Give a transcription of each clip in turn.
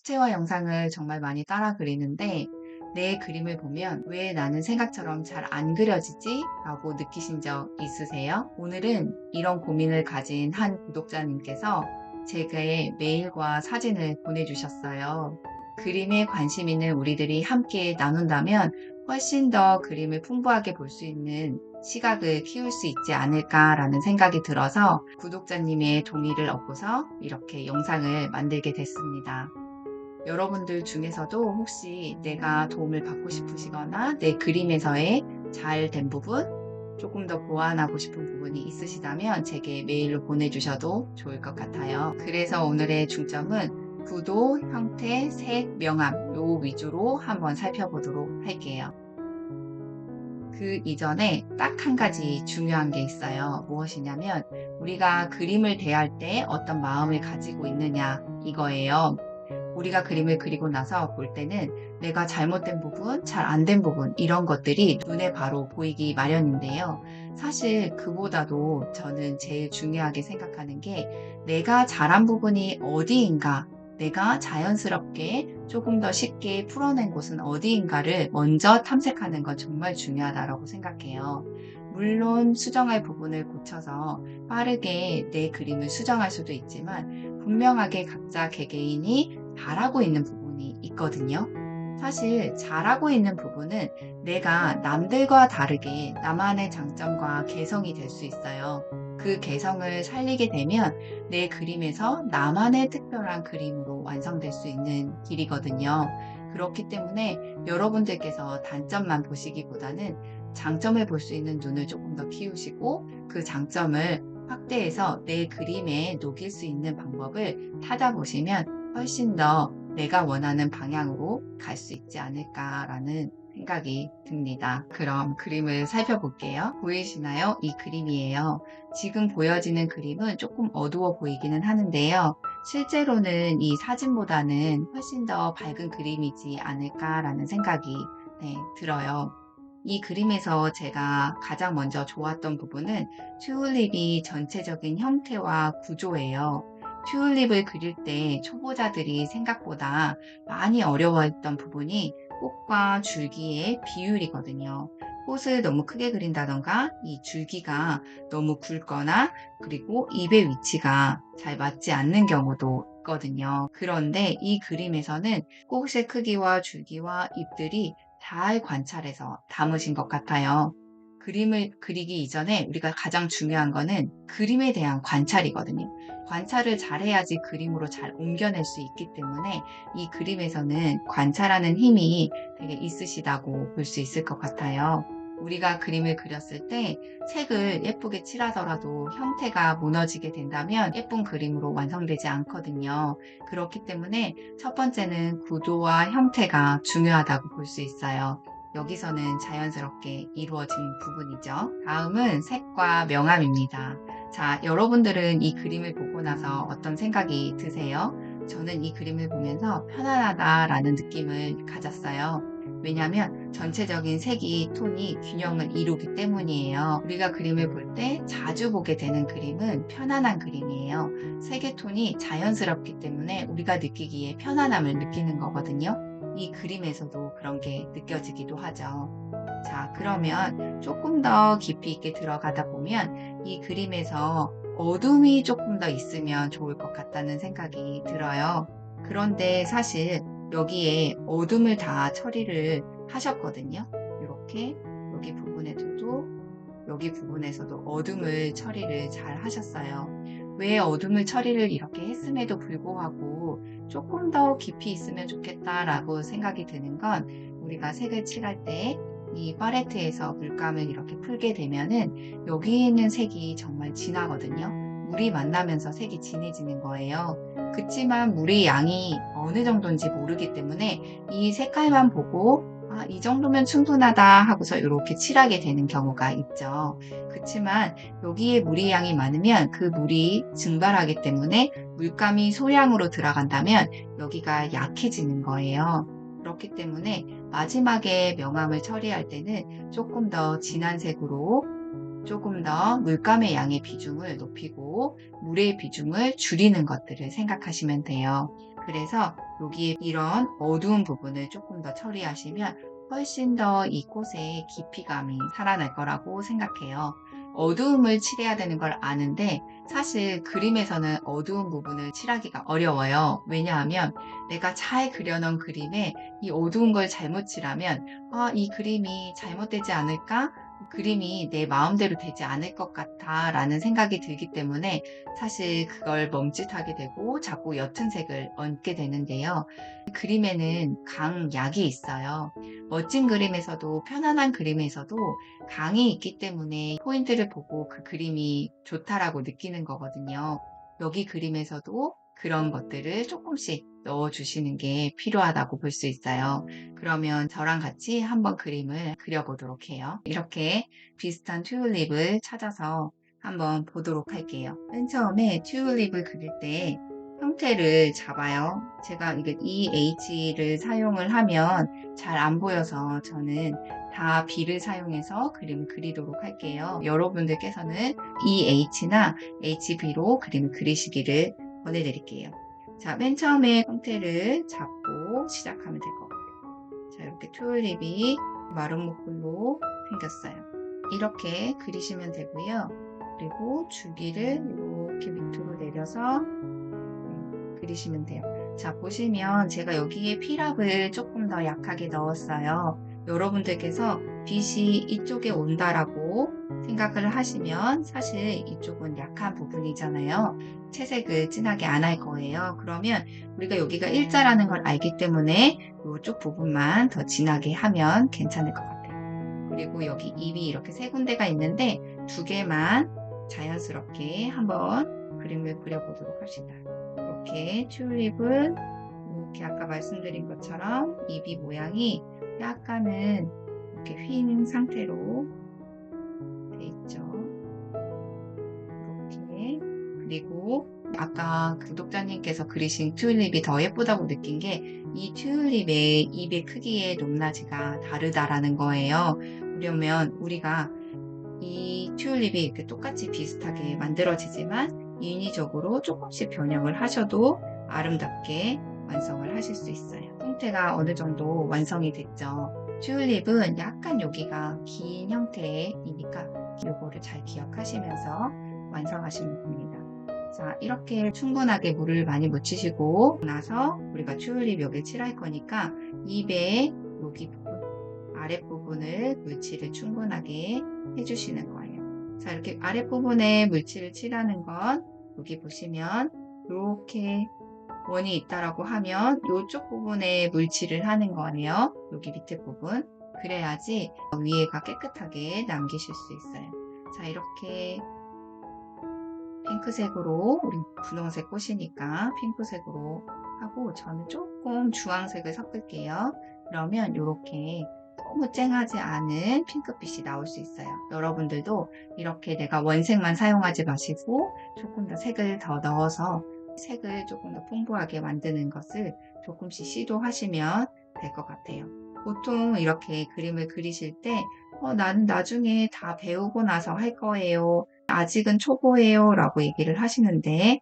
수채화 영상을 정말 많이 따라 그리는데 내 그림을 보면 '왜 나는 생각처럼 잘 안 그려지지?' 라고 느끼신 적 있으세요? 오늘은 이런 고민을 가진 한 구독자님께서 제게 메일과 사진을 보내주셨어요. 그림에 관심 있는 우리들이 함께 나눈다면 훨씬 더 그림을 풍부하게 볼 수 있는 시각을 키울 수 있지 않을까라는 생각이 들어서 구독자님의 동의를 얻고서 이렇게 영상을 만들게 됐습니다. 여러분들 중에서도 혹시 내가 도움을 받고 싶으시거나 내 그림에서의 잘 된 부분, 조금 더 보완하고 싶은 부분이 있으시다면 제게 메일로 보내주셔도 좋을 것 같아요. 그래서 오늘의 중점은 구도, 형태, 색, 명암 요 위주로 한번 살펴보도록 할게요. 그 이전에 딱 한 가지 중요한 게 있어요. 무엇이냐면 우리가 그림을 대할 때 어떤 마음을 가지고 있느냐 이거예요. 우리가 그림을 그리고 나서 볼 때는 내가 잘못된 부분, 잘 안 된 부분 이런 것들이 눈에 바로 보이기 마련인데요. 사실 그보다도 저는 제일 중요하게 생각하는 게 내가 잘한 부분이 어디인가, 내가 자연스럽게 조금 더 쉽게 풀어낸 곳은 어디인가를 먼저 탐색하는 건 정말 중요하다고 생각해요. 물론 수정할 부분을 고쳐서 빠르게 내 그림을 수정할 수도 있지만 분명하게 각자 개개인이 잘하고 있는 부분이 있거든요. 사실 잘하고 있는 부분은 내가 남들과 다르게 나만의 장점과 개성이 될 수 있어요. 그 개성을 살리게 되면 내 그림에서 나만의 특별한 그림으로 완성될 수 있는 길이거든요. 그렇기 때문에 여러분들께서 단점만 보시기보다는 장점을 볼 수 있는 눈을 조금 더 키우시고 그 장점을 확대해서 내 그림에 녹일 수 있는 방법을 찾아보시면 훨씬 더 내가 원하는 방향으로 갈 수 있지 않을까라는 생각이 듭니다. 그럼 그림을 살펴볼게요. 보이시나요? 이 그림이에요. 지금 보여지는 그림은 조금 어두워 보이기는 하는데요. 실제로는 이 사진보다는 훨씬 더 밝은 그림이지 않을까라는 생각이 들어요. 이 그림에서 제가 가장 먼저 좋았던 부분은 튤립이 전체적인 형태와 구조예요. 튤립을 그릴 때 초보자들이 생각보다 많이 어려워했던 부분이 꽃과 줄기의 비율이거든요. 꽃을 너무 크게 그린다던가 이 줄기가 너무 굵거나 그리고 잎의 위치가 잘 맞지 않는 경우도 있거든요. 그런데 이 그림에서는 꽃의 크기와 줄기와 잎들이 잘 관찰해서 담으신 것 같아요. 그림을 그리기 이전에 우리가 가장 중요한 거는 그림에 대한 관찰이거든요. 관찰을 잘해야지 그림으로 잘 옮겨낼 수 있기 때문에 이 그림에서는 관찰하는 힘이 되게 있으시다고 볼 수 있을 것 같아요. 우리가 그림을 그렸을 때 색을 예쁘게 칠하더라도 형태가 무너지게 된다면 예쁜 그림으로 완성되지 않거든요. 그렇기 때문에 첫 번째는 구도와 형태가 중요하다고 볼 수 있어요. 여기서는 자연스럽게 이루어진 부분이죠. 다음은 색과 명암입니다. 자, 여러분들은 이 그림을 보고 나서 어떤 생각이 드세요? 저는 이 그림을 보면서 편안하다라는 느낌을 가졌어요. 왜냐하면 전체적인 색이 톤이 균형을 이루기 때문이에요. 우리가 그림을 볼 때 자주 보게 되는 그림은 편안한 그림이에요. 색의 톤이 자연스럽기 때문에 우리가 느끼기에 편안함을 느끼는 거거든요. 이 그림에서도 그런 게 느껴지기도 하죠. 자, 그러면 조금 더 깊이 있게 들어가다 보면 이 그림에서 어둠이 조금 더 있으면 좋을 것 같다는 생각이 들어요. 그런데 사실 여기에 어둠을 다 처리를 하셨거든요. 이렇게 여기 부분에서도 여기 부분에서도 어둠을 처리를 잘 하셨어요. 왜 어둠을 처리를 이렇게 했음에도 불구하고 조금 더 깊이 있으면 좋겠다라고 생각이 드는 건 우리가 색을 칠할 때 이 팔레트에서 물감을 이렇게 풀게 되면은 여기 있는 색이 정말 진하거든요. 물이 만나면서 색이 진해지는 거예요. 그치만 물의 양이 어느 정도인지 모르기 때문에 이 색깔만 보고 '아 이 정도면 충분하다.' 하고서 요렇게 칠하게 되는 경우가 있죠. 그치만 여기에 물의 양이 많으면 그 물이 증발하기 때문에 물감이 소량으로 들어간다면 여기가 약해지는 거예요. 그렇기 때문에 마지막에 명암을 처리할 때는 조금 더 진한 색으로 조금 더 물감의 양의 비중을 높이고 물의 비중을 줄이는 것들을 생각하시면 돼요. 그래서 여기 이런 어두운 부분을 조금 더 처리하시면 훨씬 더 이 꽃의 깊이감이 살아날 거라고 생각해요. 어두움을 칠해야 되는 걸 아는데 사실 그림에서는 어두운 부분을 칠하기가 어려워요. 왜냐하면 내가 잘 그려놓은 그림에 이 어두운 걸 잘못 칠하면 '아 이 그림이 잘못되지 않을까? 그림이 내 마음대로 되지 않을 것 같아.'라는 생각이 들기 때문에 사실 그걸 멈칫하게 되고 자꾸 옅은 색을 얹게 되는데요. 그림에는 강약이 있어요. 멋진 그림에서도 편안한 그림에서도 강이 있기 때문에 포인트를 보고 그 그림이 좋다라고 느끼는 거거든요. 여기 그림에서도 그런 것들을 조금씩 넣어 주시는 게 필요하다고 볼 수 있어요. 그러면 저랑 같이 한번 그림을 그려 보도록 해요. 이렇게 비슷한 튤립을 찾아서 한번 보도록 할게요. 맨 처음에 튤립을 그릴 때 형태를 잡아요. 제가 이게 EH를 사용을 하면 잘 안 보여서 저는 다 B를 사용해서 그림을 그리도록 할게요. 여러분들께서는 EH나 HB로 그림을 그리시기를 권해드릴게요. 자, 맨 처음에 형태를 잡고 시작하면 될 것 같아요. 자, 이렇게 튤립이 마른 목걸로 생겼어요. 이렇게 그리시면 되고요. 그리고 줄기를 이렇게 밑으로 내려서 그리시면 돼요. 자, 보시면 제가 여기에 피랍을 조금 더 약하게 넣었어요. 여러분들께서 빛이 이쪽에 온다라고 생각을 하시면 사실 이쪽은 약한 부분이잖아요. 채색을 진하게 안 할 거예요. 그러면 우리가 여기가 일자라는 걸 알기 때문에 이쪽 부분만 더 진하게 하면 괜찮을 것 같아요. 그리고 여기 입이 이렇게 세 군데가 있는데 두 개만 자연스럽게 한번 그림을 그려보도록 합시다. 이렇게 튤립은 이렇게 아까 말씀드린 것처럼 입이 모양이 약간은 이렇게 휜 상태로 돼 있죠. 이렇게. 그리고 아까 구독자님께서 그리신 튤립이 더 예쁘다고 느낀 게 이 튤립의 입의 크기의 높낮이가 다르다라는 거예요. 그러면 우리가 이 튤립이 이렇게 똑같이 비슷하게 만들어지지만 인위적으로 조금씩 변형을 하셔도 아름답게 완성을 하실 수 있어요. 형태가 어느 정도 완성이 됐죠. 튤립은 약간 여기가 긴 형태이니까 이거를 잘 기억하시면서 완성하시면 됩니다. 자, 이렇게 충분하게 물을 많이 묻히시고 나서 우리가 튤립 여기 칠할 거니까 입에 여기 부분, 아랫부분을 물칠을 충분하게 해주시는 거예요. 자, 이렇게 아랫부분에 물칠을 칠하는 건 여기 보시면 이렇게 원이 있다라고 하면 이쪽 부분에 물칠을 하는 거예요. 여기 밑에 부분. 그래야지 위에가 깨끗하게 남기실 수 있어요. 자, 이렇게 핑크색으로 우리 분홍색 꽃이니까 핑크색으로 하고 저는 조금 주황색을 섞을게요. 그러면 이렇게 너무 쨍하지 않은 핑크빛이 나올 수 있어요. 여러분들도 이렇게 내가 원색만 사용하지 마시고 조금 더 색을 더 넣어서 색을 조금 더 풍부하게 만드는 것을 조금씩 시도하시면 될 것 같아요. 보통 이렇게 그림을 그리실 때 나는 나중에 다 배우고 나서 할 거예요. 아직은 초보예요 라고 얘기를 하시는데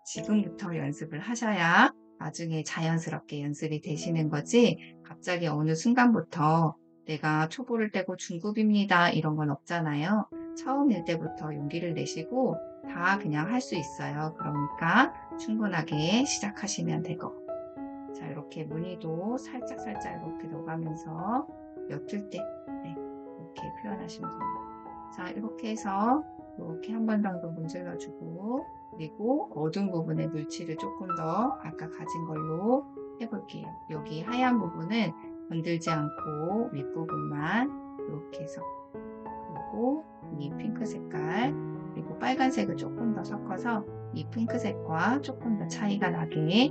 지금부터 연습을 하셔야 나중에 자연스럽게 연습이 되시는 거지 갑자기 어느 순간부터 내가 초보를 떼고 중급입니다 이런 건 없잖아요. 처음일 때부터 용기를 내시고 다 그냥 할 수 있어요. 그러니까 충분하게 시작하시면 될 것 같아요. 자, 이렇게 무늬도 살짝살짝 이렇게 넣어가면서 옅을 때 이렇게 표현하시면 됩니다. 자, 이렇게 해서 이렇게 한 번 정도 문질러주고 그리고 어두운 부분에 물칠을 조금 더 아까 가진 걸로 해볼게요. 여기 하얀 부분은 건들지 않고 윗부분만 이렇게 해서 그리고 이 핑크 색깔 그리고 빨간색을 조금 더 섞어서 이 핑크색과 조금 더 차이가 나게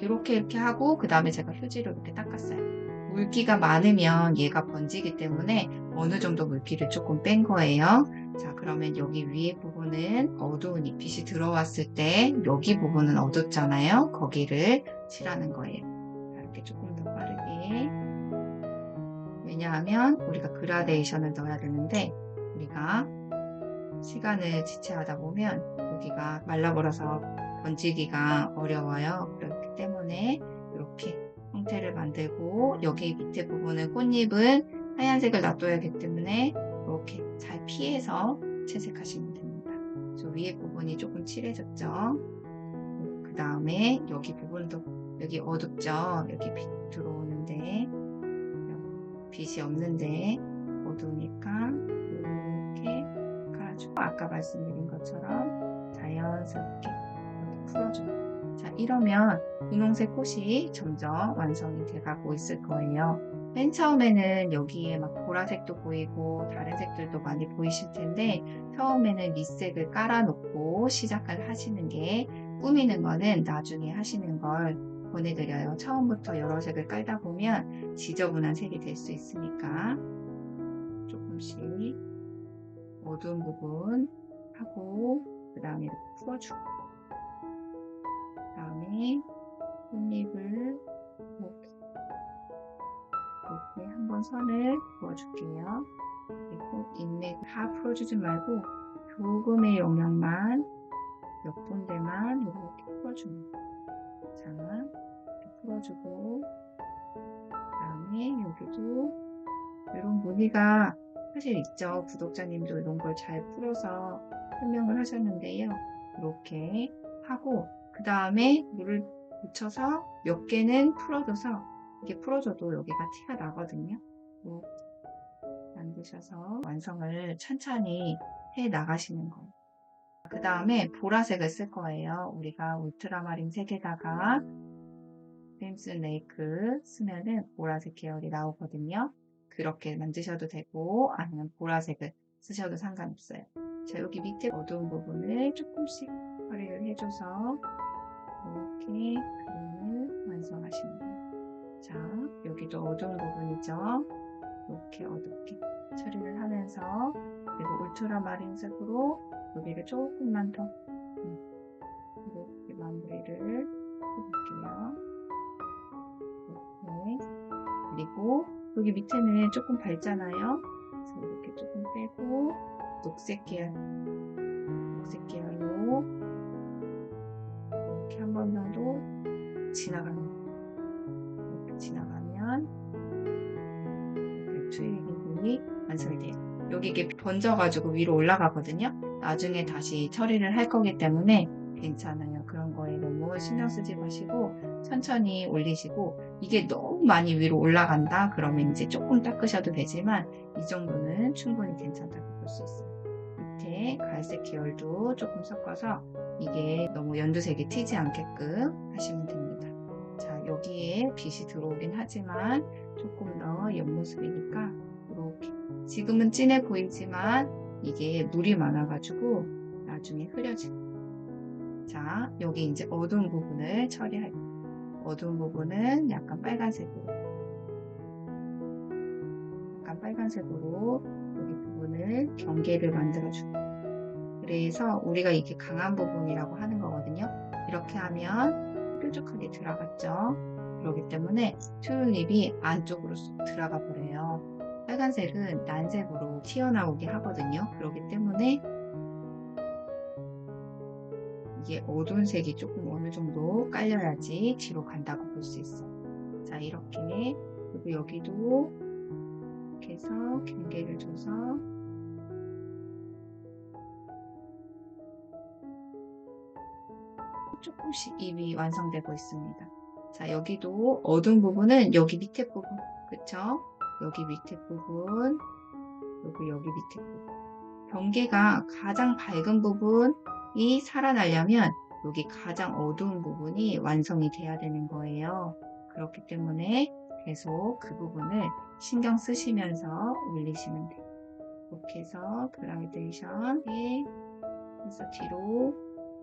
이렇게 하고 그 다음에 제가 휴지로 이렇게 닦았어요. 물기가 많으면 얘가 번지기 때문에 어느 정도 물기를 조금 뺀 거예요. 자, 그러면 여기 위에 부분은 어두운 잎빛이 들어왔을 때 여기 부분은 어둡잖아요. 거기를 칠하는 거예요. 자, 이렇게 조금 더 빠르게. 왜냐하면 우리가 그라데이션을 넣어야 되는데 우리가 시간을 지체하다 보면 여기가 말라버려서 번지기가 어려워요. 이렇게 때문에 이렇게 형태를 만들고, 여기 밑에 부분은 꽃잎은 하얀색을 놔둬야하기 때문에 이렇게 잘 피해서 채색하시면 됩니다. 저 위에 부분이 조금 칠해졌죠. 그 다음에 여기 부분도, 여기 어둡죠. 여기 빛 들어오는데 빛이 없는데 어두우니까 이렇게 깔아주고, 아까 말씀드린 것처럼 자연스럽게 이렇게 풀어줍니다. 자, 이러면 분홍색 꽃이 점점 완성이 돼가고 있을 거예요. 맨 처음에는 여기에 막 보라색도 보이고 다른 색들도 많이 보이실 텐데, 처음에는 밑색을 깔아놓고 시작을 하시는 게, 꾸미는 거는 나중에 하시는 걸 권해드려요. 처음부터 여러 색을 깔다 보면 지저분한 색이 될 수 있으니까 조금씩 어두운 부분 하고, 그 다음에 이렇게 풀어주고, 그 다음에 꽃잎을 이렇게 한번 선을 그어줄게요. 그리고 인맥 다 풀어주지 말고 조금의 영역만, 몇 군데만 이렇게 풀어줍니다. 자, 이렇게 풀어주고, 그 다음에 여기도 이런 무늬가 사실 있죠. 구독자님도 이런 걸 잘 풀어서 설명을 하셨는데요. 이렇게 하고, 그 다음에 물을 묻혀서 몇 개는 풀어줘서, 이게 풀어줘도 여기가 티가 나거든요. 이렇게 만드셔서 완성을 천천히 해 나가시는 거예요. 그 다음에 보라색을 쓸 거예요. 우리가 울트라마린 색에다가 크림슨 레이크 쓰면은 보라색 계열이 나오거든요. 그렇게 만드셔도 되고, 아니면 보라색을 쓰셔도 상관없어요. 자, 여기 밑에 어두운 부분을 조금씩 처리를 해줘서 이렇게 그림을 완성하시면 돼요. 자, 여기도 어두운 부분이죠. 이렇게 어둡게 처리를 하면서, 그리고 울트라마린색으로 여기를 조금만 더 이렇게 마무리를 해볼게요. 이렇게. 그리고 여기 밑에는 조금 밝잖아요. 그래서 이렇게 조금 빼고 녹색 계열로 이렇게 한 번만 더 이렇게 지나가면 이렇게 트윌링이 완성이 돼요. 여기 이게 번져가지고 위로 올라가거든요. 나중에 다시 처리를 할 거기 때문에 괜찮아요. 그런 거에 너무 신경 쓰지 마시고 천천히 올리시고, 이게 너무 많이 위로 올라간다 그러면 이제 조금 닦으셔도 되지만, 이 정도는 충분히 괜찮다고 볼 수 있어요. 밑에 갈색 계열도 조금 섞어서 이게 너무 연두색이 튀지 않게끔 하시면 됩니다. 자, 여기에 빛이 들어오긴 하지만 조금 더 옆모습이니까 이렇게, 지금은 진해 보이지만 이게 물이 많아가지고 나중에 흐려집니다. 자, 여기 이제 어두운 부분을 처리할게요. 어두운 부분은 약간 빨간색으로 여기 부분을 경계를 만들어주고, 그래서 우리가 이게 강한 부분이라고 하는 거거든요. 이렇게 하면 뾰족하게 들어갔죠. 그렇기 때문에 튤립이 안쪽으로 쏙 들어가 버려요. 빨간색은 난색으로 튀어나오게 하거든요. 그렇기 때문에 이게 어두운 색이 조금 어느 정도 깔려야지 뒤로 간다고 볼 수 있어요. 자, 이렇게. 그리고 여기도 이렇게 해서 경계를 줘서 조금씩 입이 완성되고 있습니다. 자, 여기도 어두운 부분은 여기 밑에 부분, 그쵸? 여기 밑에 부분, 그리고 여기 밑에 부분. 경계가 가장 밝은 부분이 살아나려면 여기 가장 어두운 부분이 완성이 돼야 되는 거예요. 그렇기 때문에 계속 그 부분을 신경 쓰시면서 올리시면 돼요. 이렇게 해서 그라데이션에 해서 뒤로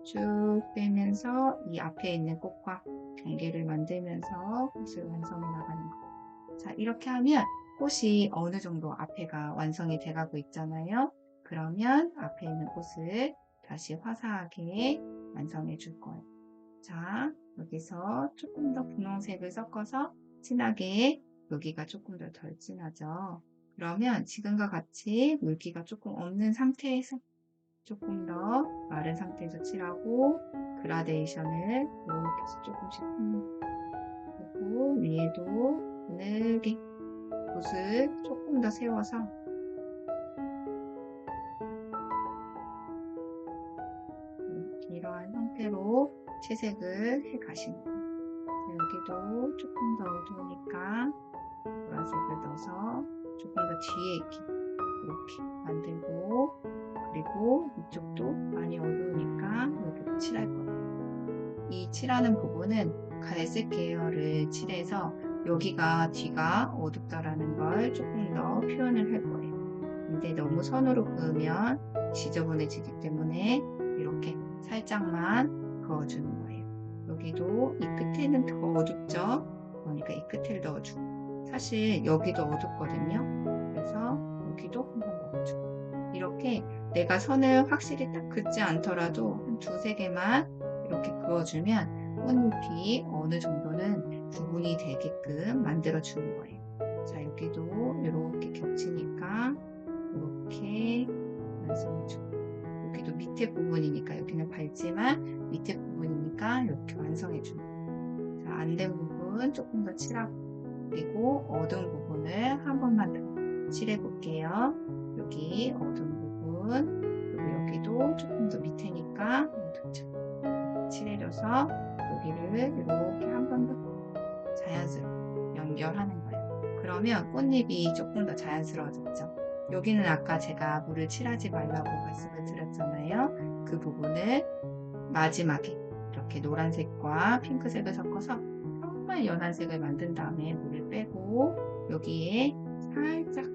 쭉 빼면서 이 앞에 있는 꽃과 경계를 만들면서 꽃을 완성해 나가는 거. 자, 이렇게 하면 꽃이 어느 정도 앞에가 완성이 돼가고 있잖아요. 그러면 앞에 있는 꽃을 다시 화사하게 완성해 줄 거예요. 자, 여기서 조금 더 분홍색을 섞어서 진하게, 여기가 조금 더 덜 진하죠. 그러면 지금과 같이 물기가 조금 없는 상태에서 조금 더 마른 상태에서 칠하고, 그라데이션을 이렇게 해서 조금씩 하고 위에도 가늘게 붓을 조금 더 세워서 이러한 형태로 채색을 해 가시는 거예요. 여기도 조금 더 어두우니까 보라색을 넣어서 조금 더 뒤에 이렇게 만들고, 그리고 이쪽도 많이 어두우니까 여기도 칠할 거예요. 이 칠하는 부분은 갈색 계열을 칠해서 여기가 뒤가 어둡다라는 걸 조금 더 표현을 할 거예요. 근데 너무 선으로 그으면 지저분해지기 때문에 이렇게 살짝만 그어주는 거예요. 여기도 이 끝에는 더 어둡죠? 그러니까 이 끝을 넣어주고, 사실 여기도 어둡거든요. 그래서 여기도 한번 넣어주고, 이렇게 내가 선을 확실히 딱 긋지 않더라도 한 두세 개만 이렇게 그어주면 꽃잎이 어느 정도는 구분이 되게끔 만들어주는 거예요. 자, 여기도 이렇게 겹치니까 이렇게 완성해주고, 여기도 밑에 부분이니까 여기는 밝지만 밑에 부분이니까 이렇게 완성해주고, 자, 안 된 부분 조금 더 칠하고, 그리고 어두운 부분을 한 번만 더 칠해 볼게요. 여기 어두운 부분, 그리고 여기도 조금 더 밑에니까 어둡죠. 칠해줘서 여기를 이렇게 한 번 더 자연스럽게 연결하는 거예요. 그러면 꽃잎이 조금 더 자연스러워졌죠. 여기는 아까 제가 물을 칠하지 말라고 말씀을 드렸잖아요. 그 부분을 마지막에 이렇게 노란색과 핑크색을 섞어서 정말 연한 색을 만든 다음에 물을 빼고, 여기에 살짝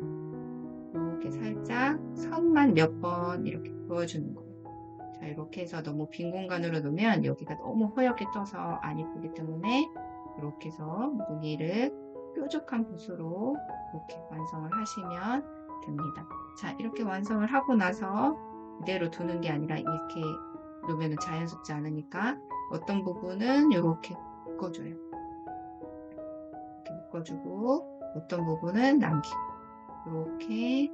이렇게 살짝 선만 몇 번 이렇게 그어주는 거예요. 자, 이렇게 해서 너무 빈 공간으로 놓으면 여기가 너무 허옇게 떠서 안 이쁘기 때문에 이렇게 해서 무늬를 뾰족한 붓으로 이렇게 완성을 하시면 됩니다. 자, 이렇게 완성을 하고 나서 그대로 두는 게 아니라 이렇게 놓으면 자연스럽지 않으니까 어떤 부분은 이렇게 묶어줘요. 이렇게 묶어주고 어떤 부분은 남기고, 이렇게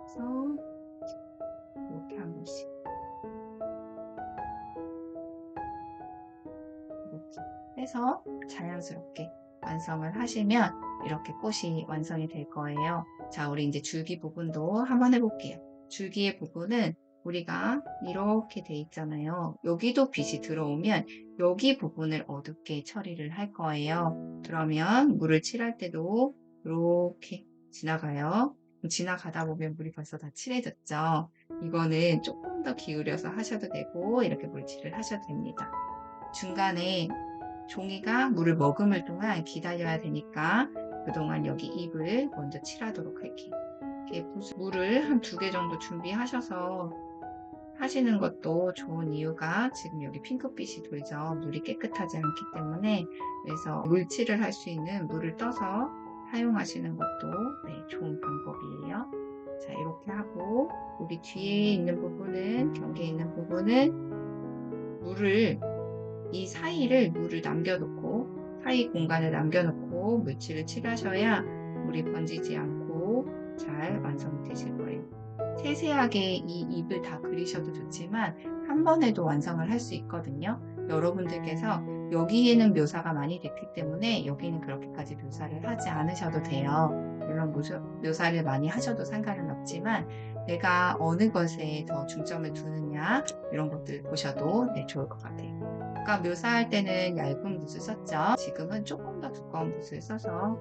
해서 이렇게 한 번씩 이렇게 해서 자연스럽게 완성을 하시면 이렇게 꽃이 완성이 될 거예요. 자, 우리 이제 줄기 부분도 한번 해볼게요. 줄기의 부분은 우리가 이렇게 돼 있잖아요. 여기도 빛이 들어오면 여기 부분을 어둡게 처리를 할 거예요. 그러면 물을 칠할 때도 이렇게 지나가요. 지나가다 보면 물이 벌써 다 칠해졌죠. 이거는 조금 더 기울여서 하셔도 되고 이렇게 물칠을 하셔도 됩니다. 중간에 종이가 물을 머금을 동안 기다려야 되니까 그동안 여기 잎을 먼저 칠하도록 할게요. 이렇게 물을 한 2개 정도 준비하셔서 하시는 것도 좋은 이유가, 지금 여기 핑크빛이 돌죠. 물이 깨끗하지 않기 때문에. 그래서 물칠을 할 수 있는 물을 떠서 사용하시는 것도 좋은 방법이에요. 자, 이렇게 하고 여기 뒤에 있는 부분은, 경계에 있는 부분은 이 사이를 물을 남겨놓고, 사이 공간을 남겨놓고 물칠을 칠하셔야 물이 번지지 않고 잘 완성이 되실 거예요. 세세하게 이 잎을 다 그리셔도 좋지만 한 번에도 완성을 할 수 있거든요. 여러분들께서 여기에는 묘사가 많이 됐기 때문에 여기는 그렇게까지 묘사를 하지 않으셔도 돼요. 물론 묘사를 많이 하셔도 상관은 없지만 내가 어느 것에 더 중점을 두느냐, 이런 것들 보셔도 좋을 것 같아요. 아까 묘사할 때는 얇은 붓을 썼죠. 지금은 조금 더 두꺼운 붓을 써서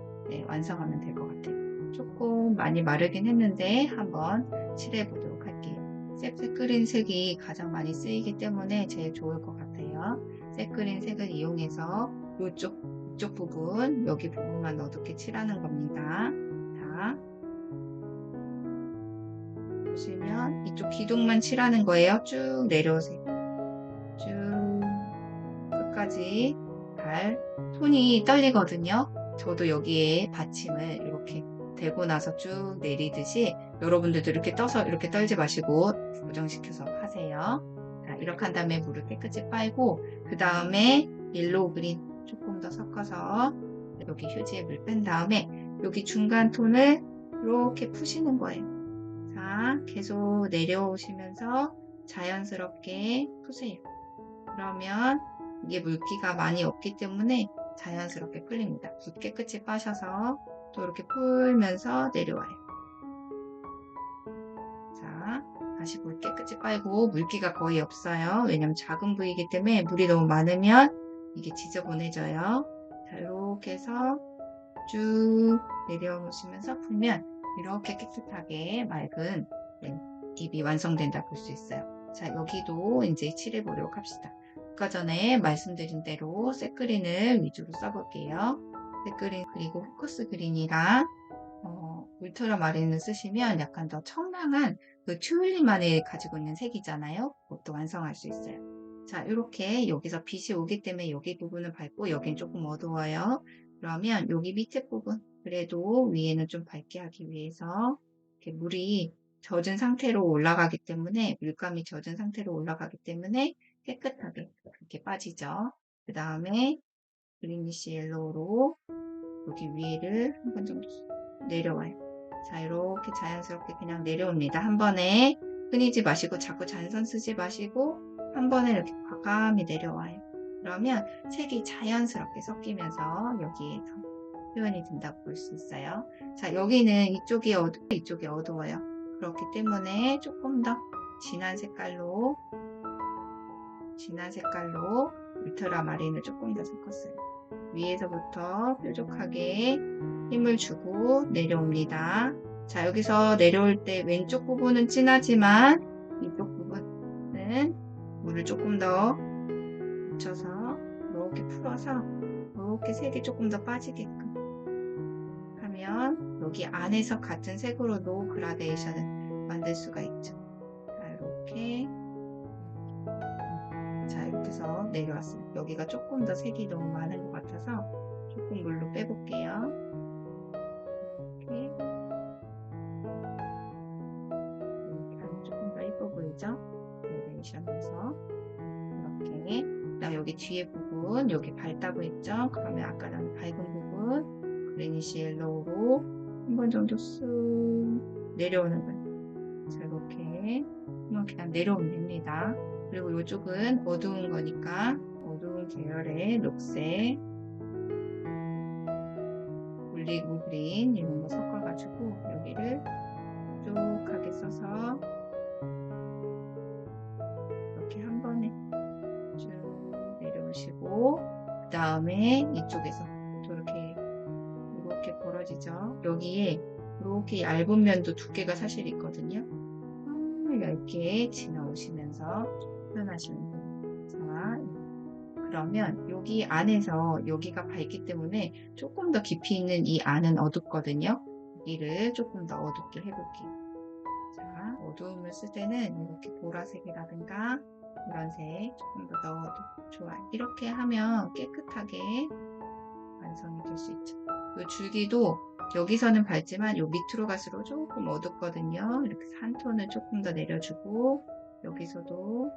완성하면 될 것 같아요. 조금 많이 마르긴 했는데 한번 칠해 보도록 할게요. 새끌린 색이 가장 많이 쓰이기 때문에 제일 좋을 것 같아요. 새끌린 색을 이용해서 이쪽 부분, 여기 부분만 어둡게 칠하는 겁니다. 자, 보시면 이쪽 기둥만 칠하는 거예요. 쭉 내려오세요. 쭉 끝까지 손이 떨리거든요. 저도 여기에 받침을 이렇게 대고 나서 쭉 내리듯이 여러분들도 이렇게 떠서 이렇게 떨지 마시고 고정시켜서 하세요. 자, 이렇게 한 다음에 물을 깨끗이 빨고 그 다음에 옐로우 그린 조금 더 섞어서 여기 휴지에 물 뺀 다음에 여기 중간 톤을 이렇게 푸시는 거예요. 자, 계속 내려오시면서 자연스럽게 푸세요. 그러면 이게 물기가 많이 없기 때문에 자연스럽게 풀립니다. 물 깨끗이 빠셔서 또 이렇게 풀면서 내려와요. 자, 다시 물 깨끗이 빨고 물기가 거의 없어요. 왜냐면 작은 부위이기 때문에 물이 너무 많으면 이게 지저분해져요. 자, 이렇게 해서 쭉 내려오시면서 풀면 이렇게 깨끗하게 맑은 립이 완성된다 볼 수 있어요. 자, 여기도 이제 칠해 보도록 합시다. 아까 전에 말씀드린 대로 색그린을 위주로 써볼게요. 색그린 그리고 포커스 그린이랑 울트라마린을 쓰시면 약간 더 청량한 그 튤립만이 가지고 있는 색이잖아요. 그것도 완성할 수 있어요. 자, 이렇게 여기서 빛이 오기 때문에 여기 부분은 밝고 여긴 조금 어두워요. 그러면 여기 밑에 부분, 그래도 위에는 좀 밝게 하기 위해서 이렇게 물이 젖은 상태로 올라가기 때문에, 물감이 젖은 상태로 올라가기 때문에 깨끗하게 이렇게 빠지죠. 그 다음에 그리니시 옐로우로 여기 위를 한 번 정도 내려와요. 자, 이렇게 자연스럽게 그냥 내려옵니다. 한 번에 끊이지 마시고 자꾸 잔선 쓰지 마시고 한 번에 이렇게 과감히 내려와요. 그러면 색이 자연스럽게 섞이면서 여기에 더 표현이 된다고 볼 수 있어요. 자, 여기는 이쪽이 이쪽이 어두워요. 그렇기 때문에 조금 더 진한 색깔로 울트라마린을 조금 더 섞었어요. 위에서부터 뾰족하게 힘을 주고 내려옵니다. 자, 여기서 내려올 때 왼쪽 부분은 진하지만 이쪽 부분은 물을 조금 더 묻혀서 이렇게 풀어서 이렇게 색이 조금 더 빠지게끔 하면 여기 안에서 같은 색으로도 그라데이션을 만들 수가 있죠. 자, 이렇게 해서 내려왔습니다. 여기가 조금 더 색이 너무 많은 것 같아서 조금 물로 빼볼게요. 이렇게 하면 조금 더 예뻐 보이죠? 그라데이션에서 이렇게. 그다음 여기 뒤에 부분, 여기 밝다고 했죠? 그러면 아까랑 밝은 부분 그레니시 옐로우로 한 번 정도 쓱 내려오는 거예요. 자, 이렇게 그냥 내려오면 됩니다. 그리고 이쪽은 어두운 거니까 어두운 계열의 녹색, 올리브 그린 이런 거 섞어가지고 여기를 뾰족하게 써서 이렇게 한 번에 쭉 내려오시고 그 다음에 이쪽에서 이렇게 벌어지죠. 여기에 이렇게 얇은 면도 두께가 사실 있거든요. 얇게 지나오시면서 표현하시면 됩니다. 자, 그러면 여기 안에서 여기가 밝기 때문에 조금 더 깊이 있는 이 안은 어둡거든요. 여기를 조금 더 어둡게 해볼게요. 자, 어두움을 쓸 때는 이렇게 보라색이라든가 노란색 조금 더 넣어도 좋아요. 이렇게 하면 깨끗하게 완성이 될 수 있죠. 이 줄기도 여기서는 밝지만 요 밑으로 갈수록 조금 어둡거든요. 이렇게 한 톤을 조금 더 내려주고 여기서도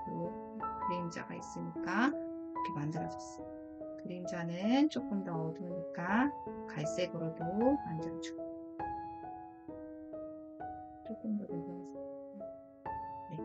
요 그림자가 있으니까 이렇게 만들어졌어요. 그림자는 조금 더 어두우니까 갈색으로도 만들어주고 조금 더 내려서 네.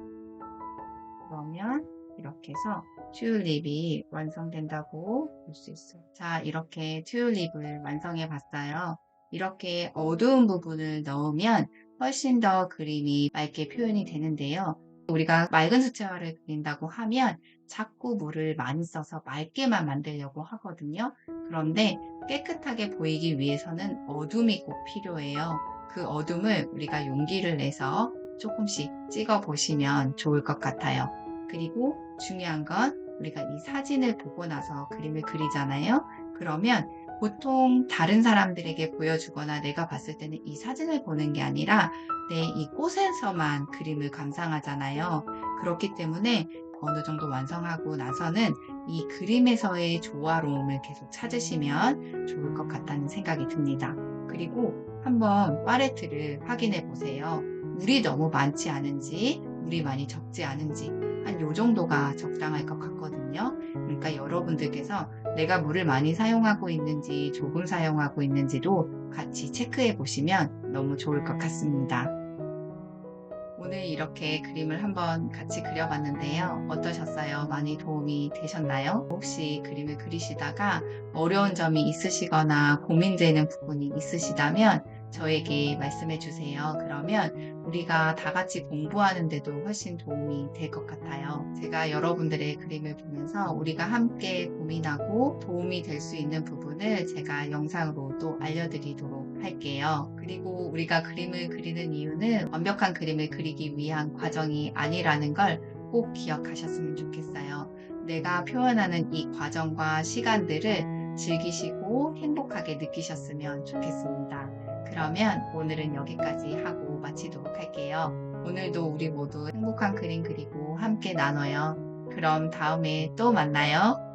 그러면 이렇게 해서 튤립이 완성된다고 볼 수 있어요. 자, 이렇게 튤립을 완성해 봤어요. 이렇게 어두운 부분을 넣으면 훨씬 더 그림이 맑게 표현이 되는데요. 우리가 맑은 수채화를 그린다고 하면 자꾸 물을 많이 써서 맑게만 만들려고 하거든요. 그런데 깨끗하게 보이기 위해서는 어둠이 꼭 필요해요. 그 어둠을 우리가 용기를 내서 조금씩 찍어 보시면 좋을 것 같아요. 그리고 중요한 건 우리가 이 사진을 보고 나서 그림을 그리잖아요. 그러면 보통 다른 사람들에게 보여주거나 내가 봤을 때는 이 사진을 보는 게 아니라 내 이 꽃에서만 그림을 감상하잖아요. 그렇기 때문에 어느 정도 완성하고 나서는 이 그림에서의 조화로움을 계속 찾으시면 좋을 것 같다는 생각이 듭니다. 그리고 한번 팔레트를 확인해 보세요. 물이 너무 많지 않은지, 물이 많이 적지 않은지 한 요 정도가 적당할 것 같거든요. 그러니까 여러분들께서 내가 물을 많이 사용하고 있는지 조금 사용하고 있는지도 같이 체크해 보시면 너무 좋을 것 같습니다. 오늘 이렇게 그림을 한번 같이 그려봤는데요. 어떠셨어요? 많이 도움이 되셨나요? 혹시 그림을 그리시다가 어려운 점이 있으시거나 고민되는 부분이 있으시다면 저에게 말씀해 주세요. 그러면 우리가 다 같이 공부하는 데도 훨씬 도움이 될 것 같아요. 제가 여러분들의 그림을 보면서 우리가 함께 고민하고 도움이 될 수 있는 부분을 제가 영상으로 또 알려드리도록 할게요. 그리고 우리가 그림을 그리는 이유는 완벽한 그림을 그리기 위한 과정이 아니라는 걸 꼭 기억하셨으면 좋겠어요. 내가 표현하는 이 과정과 시간들을 즐기시고 행복하게 느끼셨으면 좋겠습니다. 그러면 오늘은 여기까지 하고 마치도록 할게요. 오늘도 우리 모두 행복한 그림 그리고 함께 나눠요. 그럼 다음에 또 만나요.